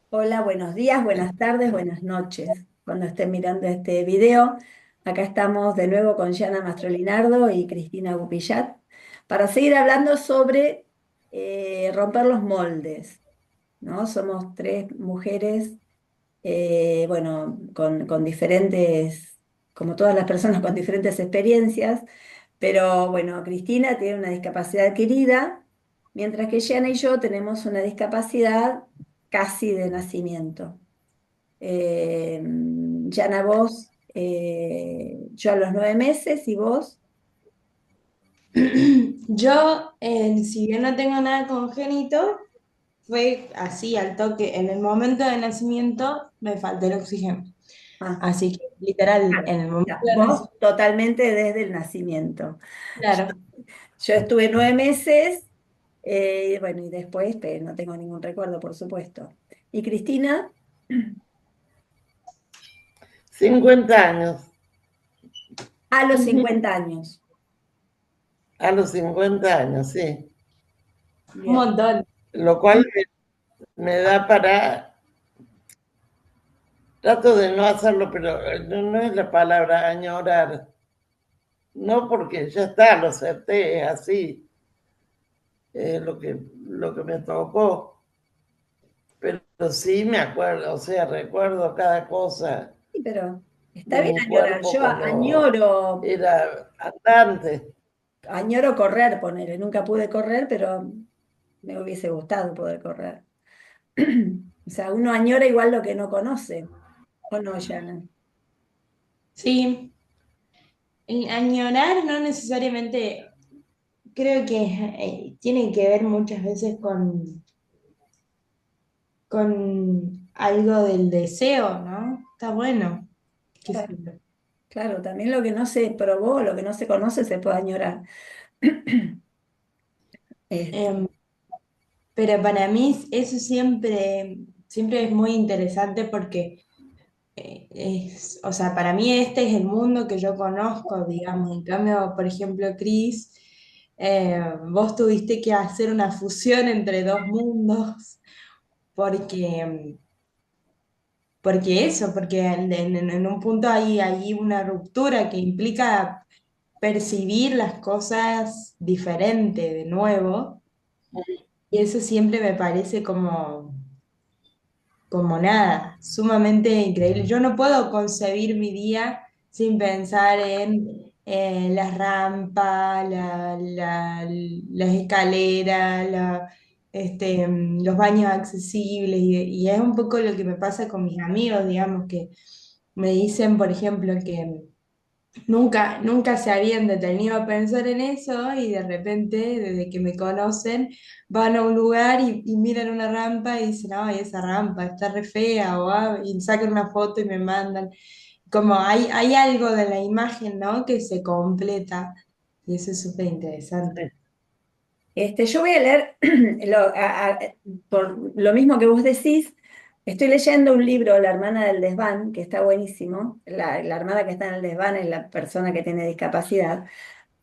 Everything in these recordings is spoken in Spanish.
Hola, buenos días, buenas tardes, buenas noches. Cuando estén mirando este video, acá estamos de nuevo con Yana Mastrolinardo y Cristina Gupillat para seguir hablando sobre romper los moldes, ¿no? Somos tres mujeres, bueno, con diferentes, como todas las personas, con diferentes experiencias, pero bueno, Cristina tiene una discapacidad adquirida, mientras que Yana y yo tenemos una discapacidad casi de nacimiento. Yana, vos, yo a los 9 meses y vos, Yo, si bien no tengo nada congénito, fue así al toque. En el momento de nacimiento me faltó el oxígeno. ah, Así que, literal, claro, en el momento ya, de vos nacimiento, totalmente desde el nacimiento. Yo, claro. yo estuve 9 meses, bueno, y después no tengo ningún recuerdo, por supuesto. ¿Y Cristina? 50 años. A los 50 años. A los 50 años, sí. Un Bien. montón. Lo cual me da para... Trato de no hacerlo, pero no es la palabra añorar. No porque ya está, lo acepté, es así, es lo que me tocó. Pero sí me acuerdo, o sea, recuerdo cada cosa Sí, pero está de bien mi añorar. cuerpo Yo cuando añoro, era andante. añoro correr, ponele. Nunca pude correr, pero me hubiese gustado poder correr. O sea, uno añora igual lo que no conoce, ¿o no, Yana? Sí, el añorar no necesariamente, creo que tiene que ver muchas veces con algo del deseo, ¿no? Está bueno. Qué sé Claro, yo. claro, también lo que no se probó, lo que no se conoce, se puede añorar. Este, Em, pero para mí eso siempre es muy interesante porque o sea, para mí este es el mundo que yo conozco, digamos. En cambio, por ejemplo, Cris, vos tuviste que hacer una fusión entre dos mundos, porque, porque en un punto hay una ruptura que implica percibir las cosas diferente de nuevo, y eso siempre me parece como nada, sumamente increíble. Yo no puedo concebir mi día sin pensar en las rampas, las escaleras, los baños accesibles, y es un poco lo que me pasa con mis amigos, digamos, que me dicen, por ejemplo, que nunca se habían detenido a pensar en eso y de repente, desde que me conocen, van a un lugar y miran una rampa y dicen, ay, esa rampa está re fea, o y sacan una foto y me mandan. Como hay algo de la imagen, ¿no? Que se completa y eso es súper interesante. yo voy a leer, por lo mismo que vos decís, estoy leyendo un libro, La hermana del desván, que está buenísimo. La hermana que está en el desván es la persona que tiene discapacidad.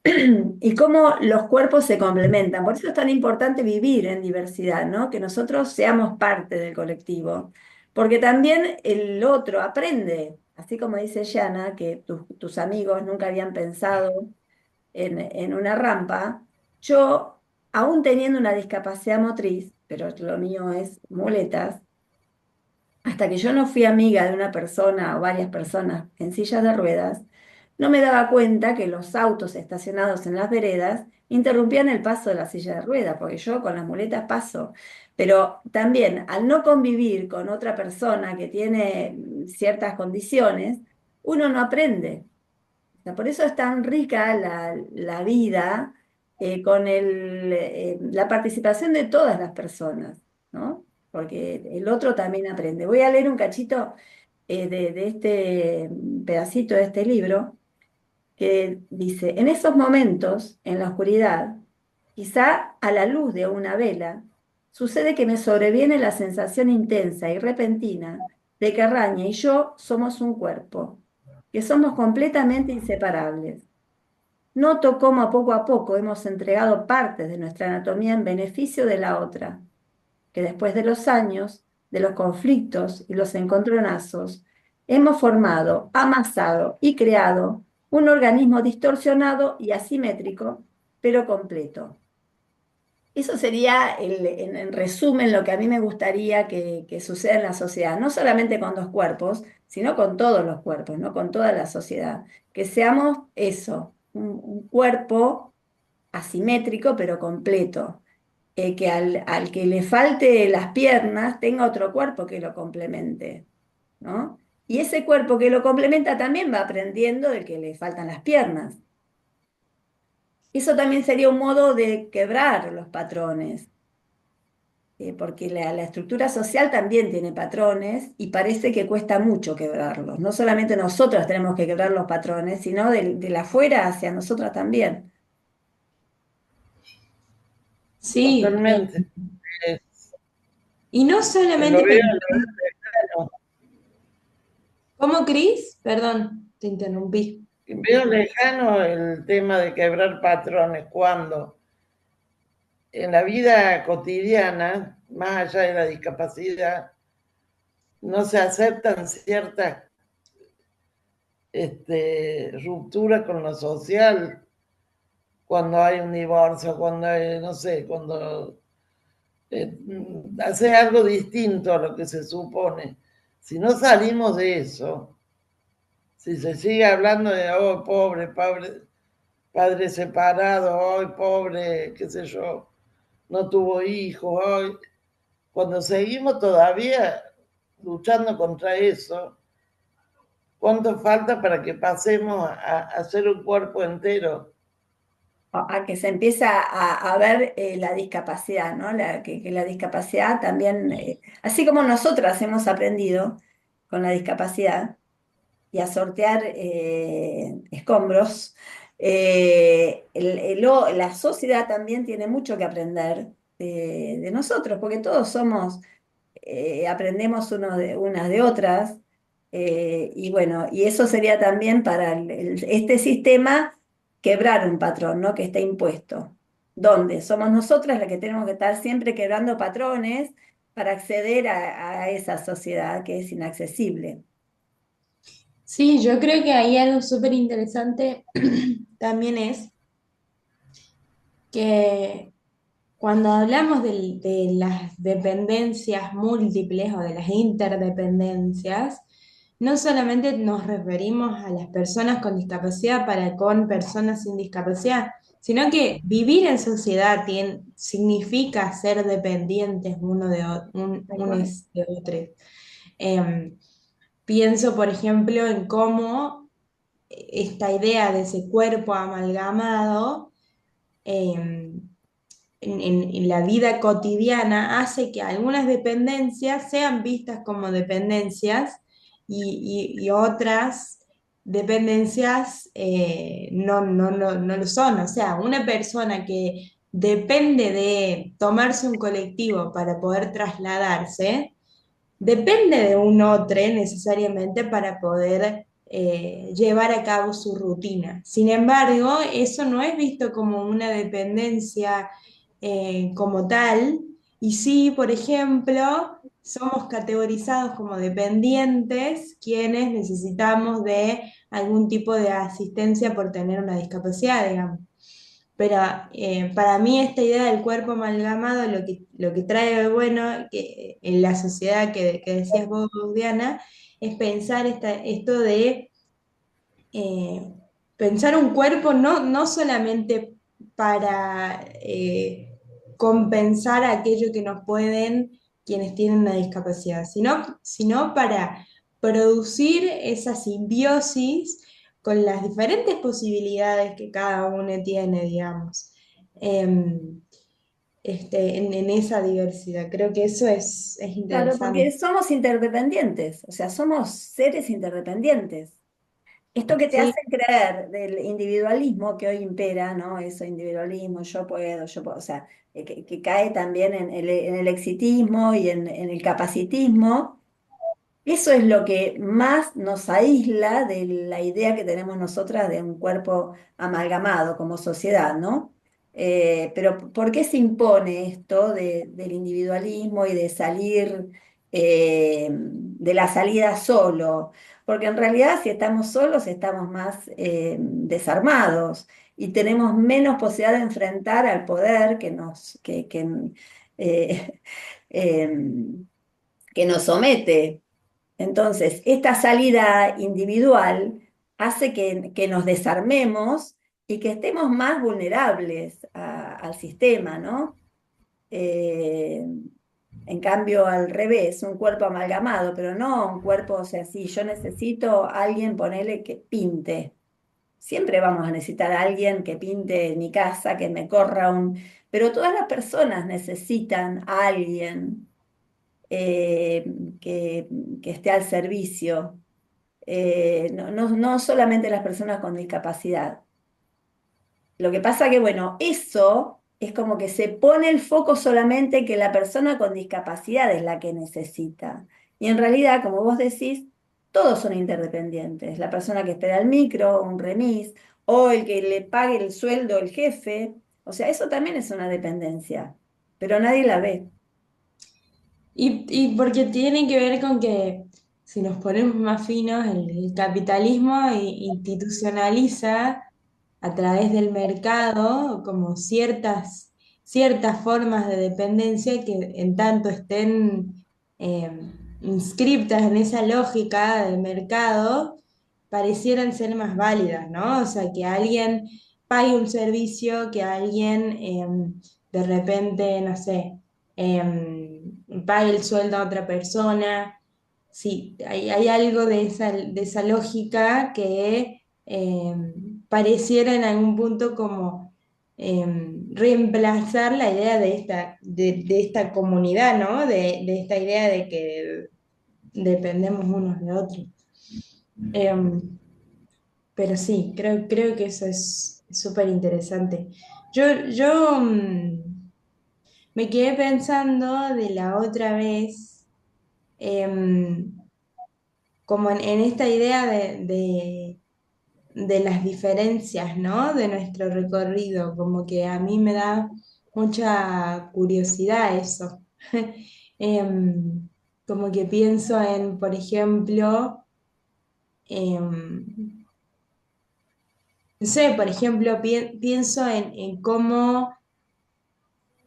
Y cómo los cuerpos se complementan. Por eso es tan importante vivir en diversidad, ¿no? Que nosotros seamos parte del colectivo. Porque también el otro aprende, así como dice Yana, que tus amigos nunca habían pensado en una rampa. Yo, aún teniendo una discapacidad motriz, pero lo mío es muletas, hasta que yo no fui amiga de una persona o varias personas en sillas de ruedas, no me daba cuenta que los autos estacionados en las veredas interrumpían el paso de la silla de ruedas, porque yo con las muletas paso. Pero también al no convivir con otra persona que tiene ciertas condiciones, uno no aprende. O sea, por eso es tan rica la vida, con la participación de todas las personas, ¿no? Porque el otro también aprende. Voy a leer un cachito de este pedacito de este libro que dice: en esos momentos, en la oscuridad, quizá a la luz de una vela, sucede que me sobreviene la sensación intensa y repentina de que Raña y yo somos un cuerpo, que somos completamente inseparables. Noto cómo a poco hemos entregado partes de nuestra anatomía en beneficio de la otra, que después de los años de los conflictos y los encontronazos, hemos formado, amasado y creado un organismo distorsionado y asimétrico, pero completo. Eso sería, en resumen, lo que a mí me gustaría que suceda en la sociedad, no solamente con dos cuerpos, sino con todos los cuerpos, ¿no? Con toda la sociedad. Que seamos eso, un cuerpo asimétrico pero completo. Que al que le falte las piernas tenga otro cuerpo que lo complemente, ¿no? Y ese cuerpo que lo complementa también va aprendiendo del que le faltan las piernas. Eso también sería un modo de quebrar los patrones, porque la estructura social también tiene patrones y parece que cuesta mucho quebrarlos. No solamente nosotros tenemos que quebrar los patrones, sino de la afuera hacia nosotras también. Sí, Totalmente. Eh, y no lo solamente veo pensar, lejano, ¿cómo, Cris? Perdón, te interrumpí. veo lejano el tema de quebrar patrones cuando en la vida cotidiana, más allá de la discapacidad, no se aceptan ciertas rupturas con lo social, cuando hay un divorcio, cuando hay, no sé, cuando hace algo distinto a lo que se supone. Si no salimos de eso, si se sigue hablando de, oh, pobre, padre separado, oh, pobre, qué sé yo, no tuvo hijos, oh, cuando seguimos todavía luchando contra eso, ¿cuánto falta para que pasemos a ser un cuerpo entero? A que se empieza a ver la discapacidad, ¿no? Que la discapacidad también, así como nosotras hemos aprendido con la discapacidad y a sortear escombros, la sociedad también tiene mucho que aprender de nosotros, porque todos somos, aprendemos unas de otras, y bueno, y eso sería también para este sistema quebrar un patrón, ¿no? Que está impuesto. ¿Dónde? Somos nosotras las que tenemos que estar siempre quebrando patrones para acceder a esa sociedad que es inaccesible. Sí, yo creo que ahí algo súper interesante también es que cuando hablamos de las dependencias múltiples o de las interdependencias, no solamente nos referimos a las personas con discapacidad para con personas sin discapacidad, sino que vivir en sociedad significa ser dependientes Tal cual. unos de otros. Em, Pienso, por ejemplo, en cómo esta idea de ese cuerpo amalgamado, em, en la vida cotidiana hace que algunas dependencias sean vistas como dependencias y otras dependencias no lo son. O sea, una persona que depende de tomarse un colectivo para poder trasladarse, depende de un otro necesariamente para poder llevar a cabo su rutina. Sin embargo, eso no es visto como una dependencia como tal, y sí, por ejemplo, somos categorizados como dependientes quienes necesitamos de algún tipo de asistencia por tener una discapacidad, digamos. Pero para mí esta idea del cuerpo amalgamado lo que trae de bueno que, en la sociedad que decías vos, Diana, es pensar esto de eh, pensar un cuerpo no solamente para compensar aquello que nos pueden quienes tienen una discapacidad, sino para producir esa simbiosis con las diferentes posibilidades que cada uno tiene, digamos, em, en esa diversidad. Creo que eso es Claro, interesante. porque somos interdependientes, o sea, somos seres interdependientes. Esto que te Sí, hacen creer del individualismo que hoy impera, ¿no? Eso, individualismo, yo puedo, o sea, que cae también en el exitismo y en el capacitismo. Eso es lo que más nos aísla de la idea que tenemos nosotras de un cuerpo amalgamado como sociedad, ¿no? Pero ¿por qué se impone esto del individualismo y de salir? de la salida solo, porque en realidad si estamos solos estamos más desarmados y tenemos menos posibilidad de enfrentar al poder eh, em, que nos somete. Entonces, esta salida individual hace que nos desarmemos y que estemos más vulnerables al sistema, ¿no? Eh, en cambio, al revés, un cuerpo amalgamado, pero no un cuerpo, o sea, si yo necesito a alguien, ponele que pinte. Siempre vamos a necesitar a alguien que pinte mi casa, que me corra un... Pero todas las personas necesitan a alguien eh, que, que esté al servicio. No solamente las personas con discapacidad. Lo que pasa que, bueno, eso es como que se pone el foco solamente en que la persona con discapacidad es la que necesita. Y en realidad, como vos decís, todos son interdependientes. La persona que espera el micro, un remis, o el que le pague el sueldo el jefe. O sea, eso también es una dependencia, pero nadie la ve. Y porque tiene que ver con que, si nos ponemos más finos, el capitalismo institucionaliza a través del mercado como ciertas formas de dependencia que en tanto estén eh, inscriptas en esa lógica del mercado, parecieran ser más válidas, ¿no? O sea, que alguien pague un servicio, que alguien de repente, no sé, pague el sueldo a otra persona. Sí, hay algo de esa lógica que pareciera en algún punto como reemplazar la idea de esta comunidad, ¿no? De esta idea de que dependemos unos de otros. Em, pero sí, creo que eso es súper interesante. Yo me quedé pensando de la otra vez, em, como en esta idea de las diferencias, ¿no? De nuestro recorrido, como que a mí me da mucha curiosidad eso. Em, Como que pienso en, por ejemplo, em, no sé, por ejemplo, pienso en cómo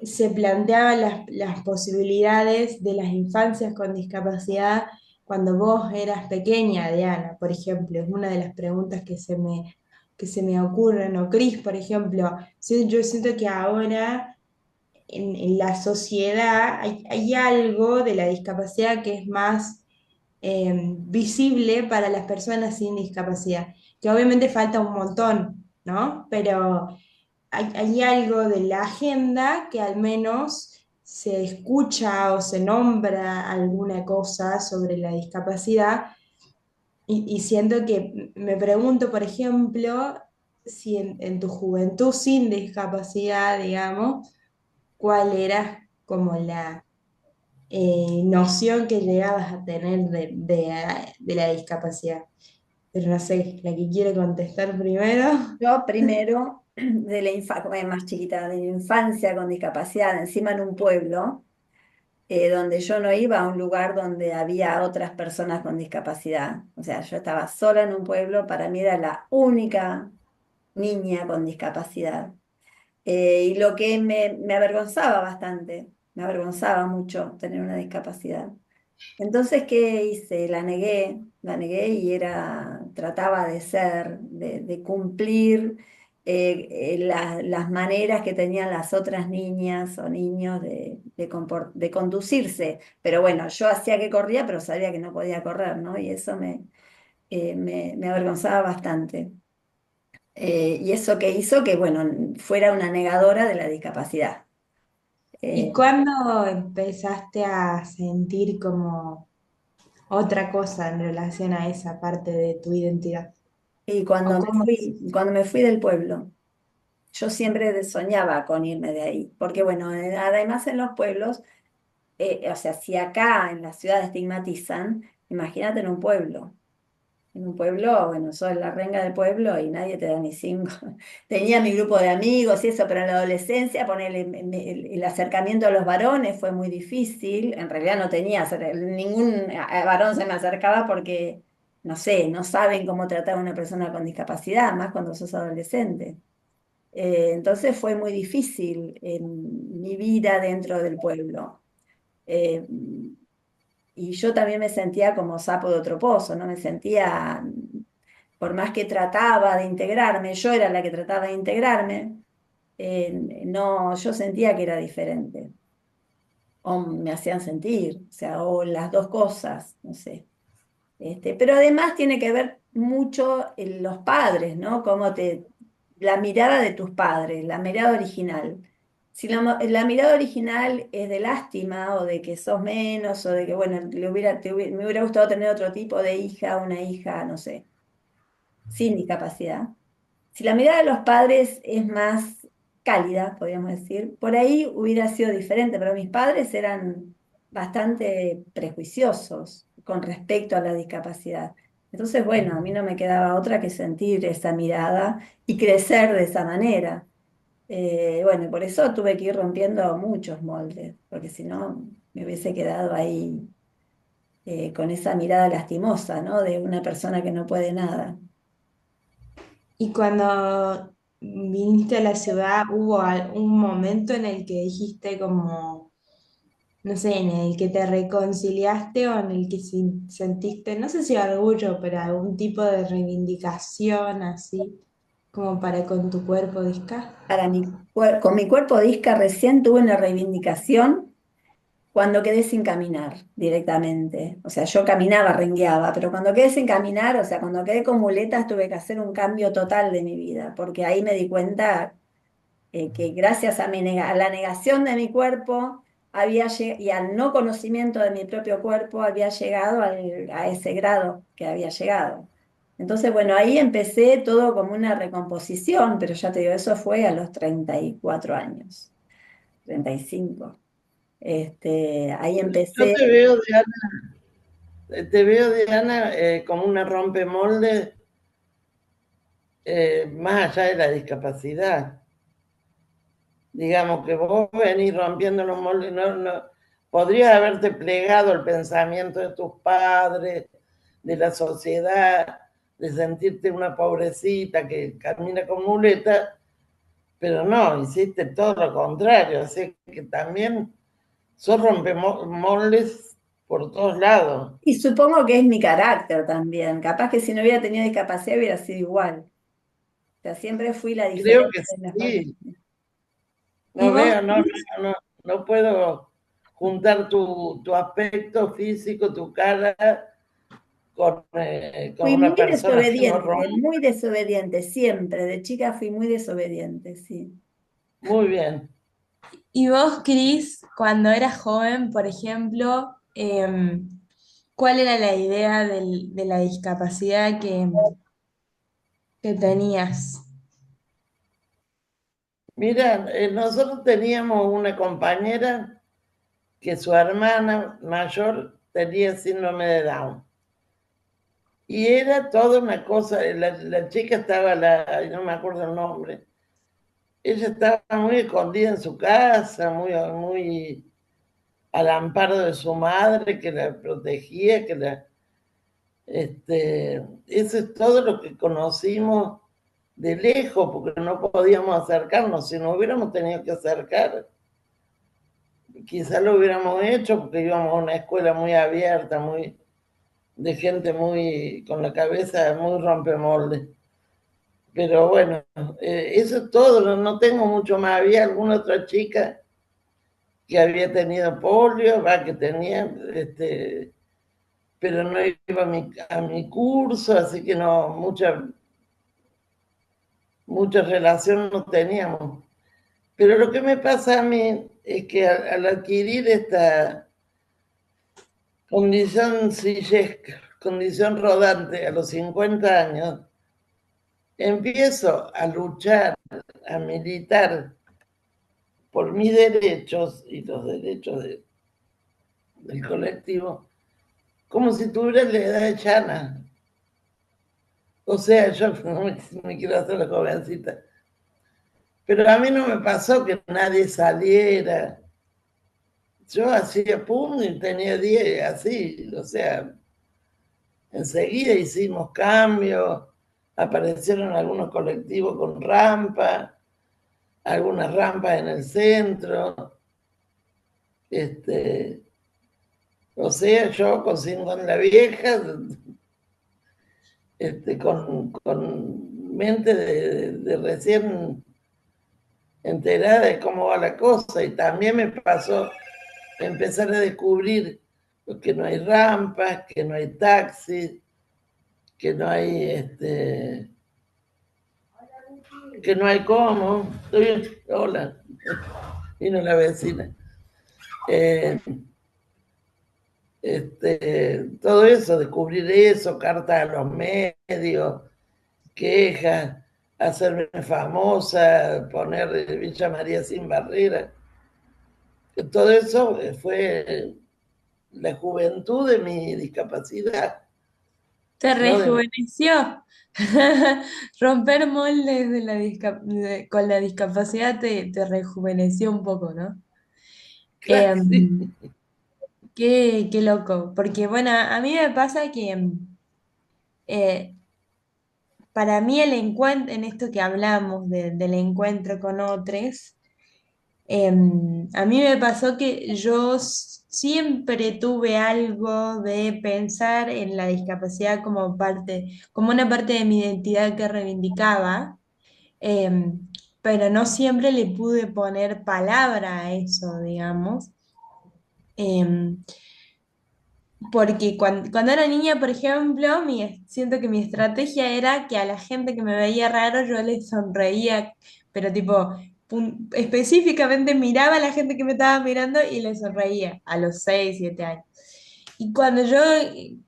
se planteaban las posibilidades de las infancias con discapacidad cuando vos eras pequeña, Diana, por ejemplo. Es una de las preguntas que se me ocurren. O Cris, por ejemplo. Sí, yo siento que ahora en la sociedad hay algo de la discapacidad que es más visible para las personas sin discapacidad, que obviamente falta un montón, ¿no? Pero hay algo de la agenda que al menos se escucha o se nombra alguna cosa sobre la discapacidad y siento que me pregunto, por ejemplo, si en tu juventud sin discapacidad, digamos, cuál era como la noción que llegabas a tener de la discapacidad. Pero no sé, la que quiere contestar primero. Yo primero, de la infancia, más chiquita, de la infancia con discapacidad, encima en un pueblo, donde yo no iba a un lugar donde había otras personas con discapacidad. O sea, yo estaba sola en un pueblo, para mí era la única niña con discapacidad. Y lo que me avergonzaba bastante, me avergonzaba mucho tener una discapacidad. Entonces, ¿qué hice? La negué y trataba de ser, de cumplir las maneras que tenían las otras niñas o niños de conducirse. Pero bueno, yo hacía que corría, pero sabía que no podía correr, ¿no? Y eso me avergonzaba bastante. Y eso que hizo que, bueno, fuera una negadora de la discapacidad. ¿Y Eh, cuándo empezaste a sentir como otra cosa en relación a esa parte de tu identidad? y ¿O cómo es? cuando me fui del pueblo. Yo siempre soñaba con irme de ahí, porque bueno, además en los pueblos, o sea, si acá en la ciudad estigmatizan, imagínate en un pueblo. En un pueblo, bueno, sos la renga del pueblo y nadie te da ni cinco. Tenía mi grupo de amigos y eso, pero en la adolescencia, ponerle el acercamiento a los varones fue muy difícil. En realidad no tenía, ningún varón se me acercaba porque, no sé, no saben cómo tratar a una persona con discapacidad, más cuando sos adolescente. Entonces fue muy difícil en mi vida dentro del pueblo. Eh, y yo también me sentía como sapo de otro pozo, ¿no? Me sentía, por más que trataba de integrarme, yo era la que trataba de integrarme, no, yo sentía que era diferente, o me hacían sentir, o sea, o las dos cosas, no sé. Pero además tiene que ver mucho en los padres, ¿no? La mirada de tus padres, la mirada original. Si la mirada original es de lástima o de que sos menos o de que, bueno, me hubiera gustado tener otro tipo de hija, una hija, no sé, sin discapacidad. Si la mirada de los padres es más cálida, podríamos decir, por ahí hubiera sido diferente, pero mis padres eran bastante prejuiciosos con respecto a la discapacidad. Entonces, bueno, a mí no me quedaba otra que sentir esa mirada y crecer de esa manera. Bueno, y por eso tuve que ir rompiendo muchos moldes, porque si no me hubiese quedado ahí con esa mirada lastimosa, ¿no? De una persona que no puede nada. Y cuando viniste a la ciudad, ¿hubo un momento en el que dijiste como, no sé, en el que te reconciliaste o en el que sentiste, no sé si orgullo, pero algún tipo de reivindicación así, como para con tu cuerpo, Disca? Con mi cuerpo disca recién tuve una reivindicación cuando quedé sin caminar directamente. O sea, yo caminaba, rengueaba, pero cuando quedé sin caminar, o sea, cuando quedé con muletas, tuve que hacer un cambio total de mi vida, porque ahí me di cuenta que gracias a, a la negación de mi cuerpo y al no conocimiento de mi propio cuerpo, había llegado a ese grado que había llegado. Entonces, bueno, ahí empecé todo como una recomposición, pero ya te digo, eso fue a los 34 años, 35. Ahí Yo empecé. te veo, Diana, como una rompemolde más allá de la discapacidad. Digamos que vos venís rompiendo los moldes, podrías haberte plegado el pensamiento de tus padres, de la sociedad, de sentirte una pobrecita que camina con muleta, pero no, hiciste todo lo contrario, así que también sos rompemoldes por todos lados. Y supongo que es mi carácter también. Capaz que si no hubiera tenido discapacidad hubiera sido igual. O sea, siempre fui la Creo diferencia que en la familia. sí, ¿Y no vos, veo, no, no puedo juntar tu aspecto físico, tu cara, con Fui una persona así, no rompe. muy desobediente, siempre. De chica fui muy desobediente, sí. Muy bien. y vos, Cris, cuando eras joven, por ejemplo, cuál era la idea de la discapacidad que tenías? Mira, nosotros teníamos una compañera que su hermana mayor tenía síndrome de Down. Y era toda una cosa, la chica estaba, no me acuerdo el nombre, ella estaba muy escondida en su casa, muy al amparo de su madre que la protegía, eso es todo lo que conocimos de lejos, porque no podíamos acercarnos. Si nos hubiéramos tenido que acercar, quizás lo hubiéramos hecho porque íbamos a una escuela muy abierta, de gente muy con la cabeza muy rompemolde. Pero bueno, eso es todo, no tengo mucho más. Había alguna otra chica que había tenido polio, va, que tenía, pero no iba a mi curso, así que no, mucha relación no teníamos. Pero lo que me pasa a mí es que al adquirir esta condición sillesca, condición rodante a los 50 años, empiezo a luchar, a militar por mis derechos y los derechos del colectivo, como si tuviera la edad de Chana. O sea, yo no me quiero hacer la jovencita. Pero a mí no me pasó que nadie saliera. Yo hacía pum y tenía 10, así, o sea, enseguida hicimos cambios, aparecieron algunos colectivos con rampa, algunas rampas en el centro, este, o sea, yo con la vieja, con mente de recién enterada de cómo va la cosa, y también me pasó empezar a descubrir que no hay rampas, que no hay taxis, que no hay que no hay cómo. Hola, vino la vecina. Eh, todo eso, descubrir eso, cartas a los medios, quejas, hacerme famosa, poner Villa María sin barrera. Todo eso fue la juventud de mi discapacidad, Te ¿no? rejuveneció. Romper moldes de con la discapacidad te rejuveneció un poco, ¿no? Sí. Em, qué loco, porque bueno, a mí me pasa que eh, para mí el encuentro, en esto que hablamos del encuentro con otros, a mí me pasó que yo siempre tuve algo de pensar en la discapacidad como parte, como una parte de mi identidad que reivindicaba, pero no siempre le pude poner palabra a eso, digamos. Em, Porque cuando era niña, por ejemplo, siento que mi estrategia era que a la gente que me veía raro yo les sonreía, pero tipo, específicamente miraba a la gente que me estaba mirando y les sonreía a los 6 7 años. Y cuando yo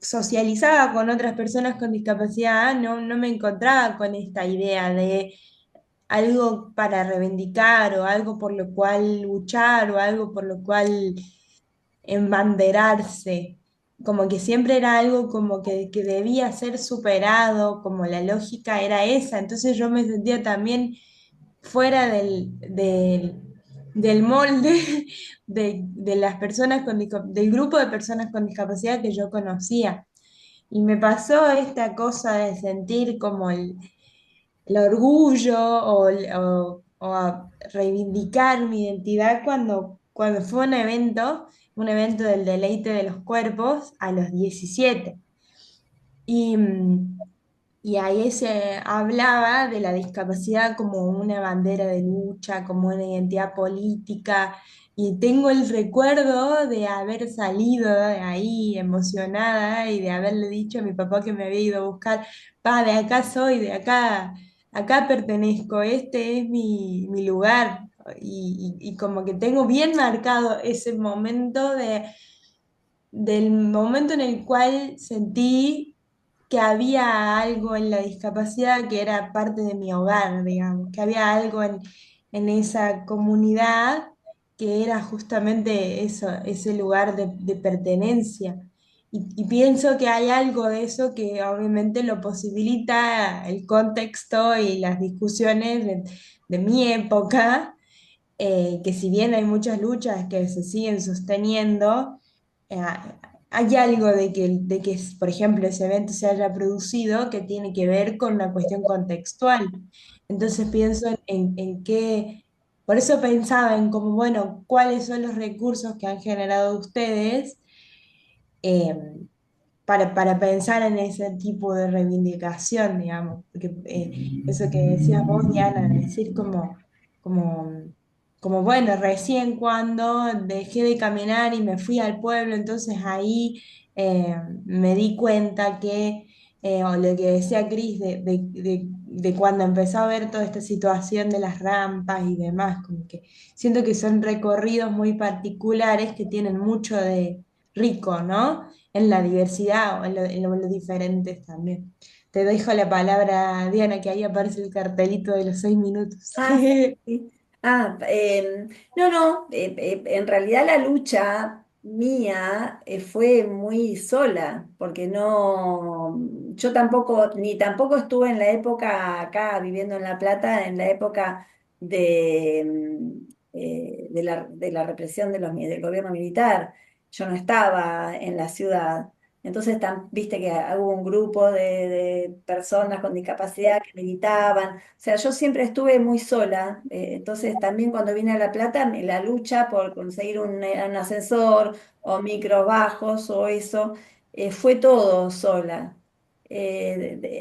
socializaba con otras personas con discapacidad, no me encontraba con esta idea de algo para reivindicar o algo por lo cual luchar o algo por lo cual embanderarse, como que siempre era algo como que debía ser superado, como la lógica era esa, entonces yo me sentía también fuera del molde de las personas del grupo de personas con discapacidad que yo conocía. Y me pasó esta cosa de sentir como el orgullo o a reivindicar mi identidad cuando fue un evento del deleite de los cuerpos a los 17. Y, y ahí se hablaba de la discapacidad como una bandera de lucha, como una identidad política. Y tengo el recuerdo de haber salido de ahí emocionada y de haberle dicho a mi papá que me había ido a buscar, pa, de acá soy, de acá, acá pertenezco, este es mi lugar. Y como que tengo bien marcado ese momento del momento en el cual sentí que había algo en la discapacidad que era parte de mi hogar, digamos, que había algo en esa comunidad que era justamente eso, ese lugar de pertenencia. Y pienso que hay algo de eso que obviamente lo posibilita el contexto y las discusiones de mi época, que si bien hay muchas luchas que se siguen sosteniendo, eh, hay algo de que, por ejemplo, ese evento se haya producido que tiene que ver con una cuestión contextual. Entonces pienso en qué, por eso pensaba en como, bueno, cuáles son los recursos que han generado ustedes eh, para pensar en ese tipo de reivindicación, digamos. Porque eso que decías vos, Diana, de decir como, como, bueno, recién cuando dejé de caminar y me fui al pueblo, entonces ahí me di cuenta o lo que decía Cris, de cuando empezó a ver toda esta situación de las rampas y demás, como que siento que son recorridos muy particulares que tienen mucho de rico, ¿no? En la diversidad o en lo diferentes también. Te dejo la palabra, Diana, que ahí aparece el cartelito de los 6 minutos. Ah, sí. Sí. No, no, en realidad la lucha. mía fue muy sola, porque no, yo tampoco, ni tampoco estuve en la época acá viviendo en La Plata, en la época de la represión del gobierno militar. Yo no estaba en la ciudad. Entonces, viste que hubo un grupo de personas con discapacidad que militaban. O sea, yo siempre estuve muy sola. Entonces, también cuando vine a La Plata, la lucha por conseguir un ascensor o micros bajos o eso, fue todo sola.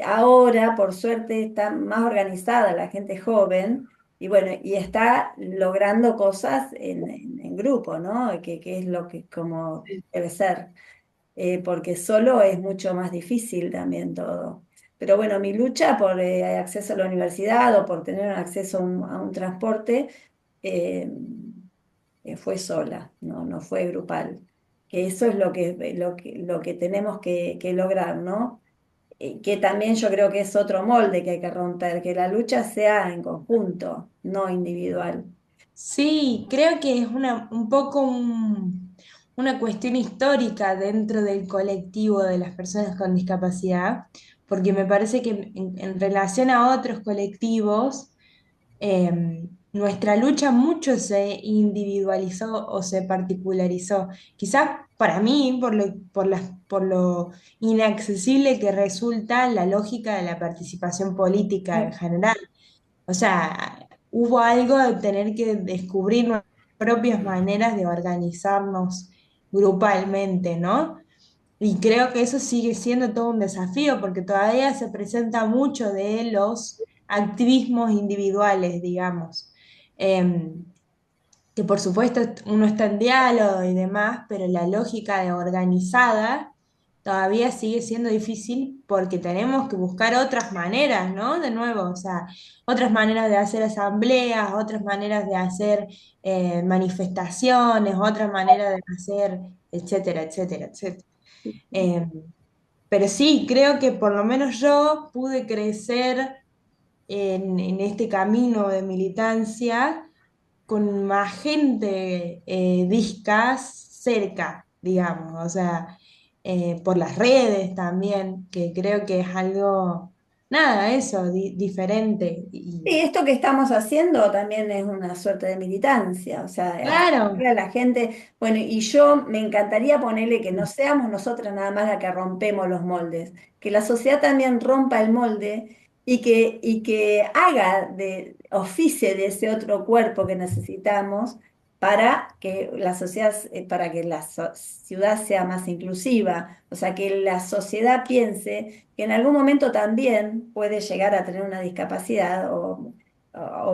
Ahora, por suerte, está más organizada la gente joven y bueno, y está logrando cosas en grupo, ¿no? Que es lo que como debe ser, porque solo es mucho más difícil también todo. Pero bueno, mi lucha por acceso a la universidad o por tener un acceso a un transporte eh, fue sola, no fue grupal. Que eso es lo que tenemos que lograr, ¿no? Que también yo creo que es otro molde que hay que romper, que la lucha sea en conjunto, no individual. Sí, creo que es un poco una cuestión histórica dentro del colectivo de las personas con discapacidad, porque me parece que en relación a otros colectivos, nuestra lucha mucho se individualizó o se particularizó. Quizás para mí, por lo inaccesible que resulta la lógica de la participación política en general. O sea, hubo algo de tener que descubrir nuestras propias maneras de organizarnos grupalmente, ¿no? Y creo que eso sigue siendo todo un desafío porque todavía se presenta mucho de los activismos individuales, digamos. Em, que por supuesto uno está en diálogo y demás, pero la lógica de organizada todavía sigue siendo difícil porque tenemos que buscar otras maneras, ¿no? De nuevo, o sea, otras maneras de hacer asambleas, otras maneras de hacer manifestaciones, otras maneras de hacer, etcétera, etcétera, etcétera. Eh, pero sí, creo que por lo menos yo pude crecer en este camino de militancia con más gente discas cerca, digamos, o sea, por las redes también, que creo que es algo, nada, eso, diferente. Sí, esto que estamos haciendo también es una suerte de militancia, o sea, Claro, acercarle a la gente, bueno, y yo me encantaría ponerle que no seamos nosotras nada más la que rompemos los moldes, que la sociedad también rompa el molde y que haga oficie de ese otro cuerpo que necesitamos para que la sociedad, para que la ciudad sea más inclusiva, o sea, que la sociedad piense que en algún momento también puede llegar a tener una discapacidad o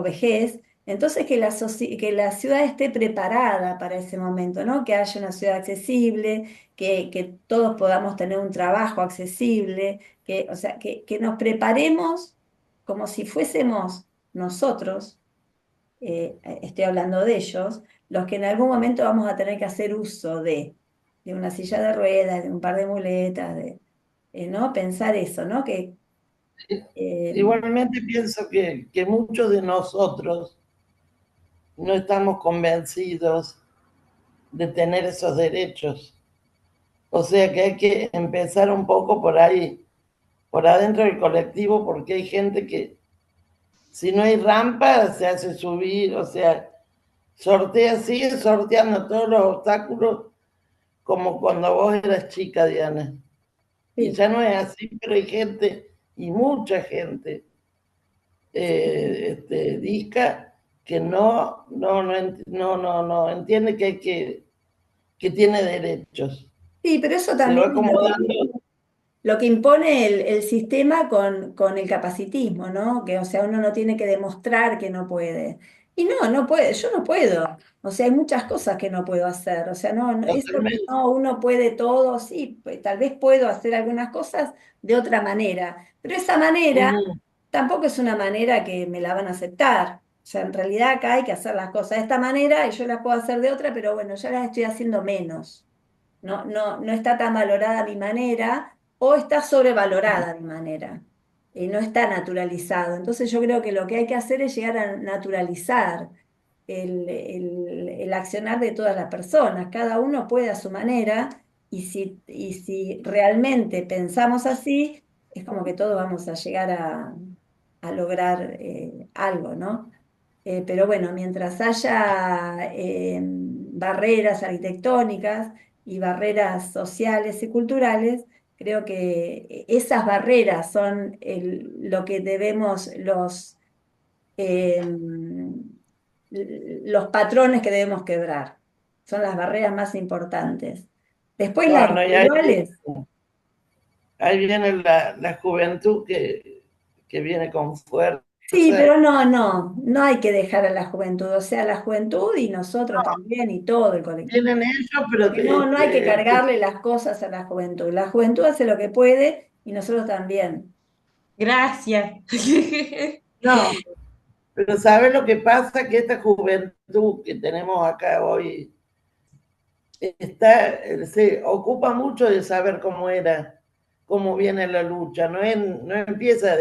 vejez, entonces que la ciudad esté preparada para ese momento, ¿no? Que haya una ciudad accesible, que todos podamos tener un trabajo accesible, o sea, que nos preparemos como si fuésemos nosotros, estoy hablando de ellos, los que en algún momento vamos a tener que hacer uso de una silla de ruedas, de un par de muletas, ¿no? Pensar eso, ¿no? Eh, Igualmente pienso que muchos de nosotros no estamos convencidos de tener esos derechos. O sea que hay que empezar un poco por ahí, por adentro del colectivo, porque hay gente que si no hay rampa se hace subir, o sea, sigue sorteando todos los obstáculos como cuando vos eras chica, Diana. Y sí. ya no es así, pero hay gente, y mucha gente, disca, que no entiende que tiene derechos. Sí, pero eso Se también va es acomodando. lo que impone el sistema con el capacitismo, ¿no? Que, o sea, uno no tiene que demostrar que no puede. Y no puede, yo no puedo. O sea, hay muchas cosas que no puedo hacer. O sea, esto que Totalmente. no, uno puede todo, sí, pues, tal vez puedo hacer algunas cosas de otra manera. Pero esa manera Ujú. tampoco es una manera que me la van a aceptar. O sea, en realidad acá hay que hacer las cosas de esta manera y yo las puedo hacer de otra, pero bueno, ya las estoy haciendo menos. No está tan valorada mi manera o está sobrevalorada mi manera y no está naturalizado. Entonces yo creo que lo que hay que hacer es llegar a naturalizar. el accionar de todas las personas. Cada uno puede a su manera y si realmente pensamos así, es como que todos vamos a llegar a lograr algo, ¿no? Pero bueno, mientras haya barreras arquitectónicas y barreras sociales y culturales, creo que esas barreras son lo que debemos, eh, los patrones que debemos quebrar. Son las barreras más importantes. Después las Bueno, y individuales. ahí viene la juventud que viene con fuerza. Sí, pero no hay que dejar a la juventud, o sea, la juventud y nosotros también y todo el colectivo. Vienen ellos, pero Que no hay que cargarle las cosas a la juventud. La juventud hace lo que puede y nosotros también. Gracias. no, pero ¿sabes lo que pasa? Que esta juventud que tenemos acá hoy se ocupa mucho de saber cómo era, cómo viene la lucha, no empieza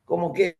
como que